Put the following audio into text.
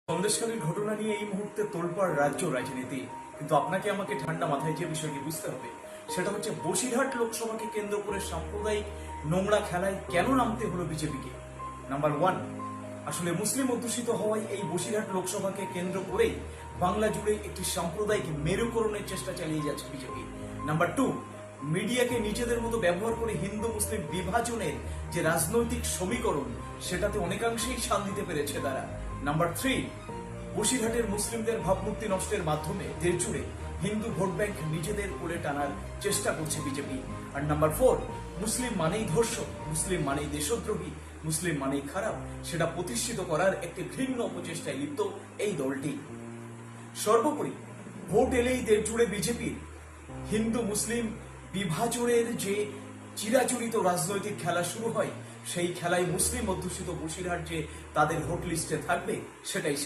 সন্দেশখালীর ঘটনা নিয়ে এই মুহূর্তে তোলপাড় রাজ্য রাজনীতি, কিন্তু আপনাকে আমাকে ঠান্ডা মাথায় যে বিষয়টি বুঝতে হবে সেটা হচ্ছে বসিরহাট লোকসভাকে কেন্দ্র করে সাম্প্রদায়িক নোংরা খেলায় কেন নামতে হলো বিজেপিকে। নাম্বার ওয়ান, আসলে মুসলিম অধ্যুষিত হওয়ায় এই বসিরহাট লোকসভাকে কেন্দ্র করেই বাংলা জুড়ে একটি সাম্প্রদায়িক মেরুকরণের চেষ্টা চালিয়ে যাচ্ছে বিজেপি। নাম্বার টু, মিডিয়াকে নিজেদের মতো ব্যবহার করে হিন্দু মুসলিম বিভাজনের যে রাজনৈতিক সমীকরণ সেটাতে অনেকাংশেই শান দিতে পেরেছে তারা। নাম্বার থ্রি, বসিরহাটের মুসলিমদের ভাবমূর্তি নষ্টের মাধ্যমে দেশ জুড়ে হিন্দু ভোট ব্যাংক নিজেদের করে টানার চেষ্টা করছে বিজেপি। আর নাম্বার ফোর, মুসলিম মানেই ধর্ষক, মুসলিম মানেই দেশদ্রোহী, মুসলিম মানেই খারাপ, সেটা প্রতিষ্ঠিত করার একটি ঘৃণ্য অপচেষ্টায় লিপ্ত এই দলটি। সর্বোপরি ভোট এলেই দেশ জুড়ে বিজেপির হিন্দু মুসলিম বিভাজনের যে চিরাচরিত রাজনৈতিক খেলা শুরু হয়, সেই খেলায় মুসলিম অধ্যুষিত বসিরহাট যে তাদের ভোট লিস্টে থাকবে সেটাই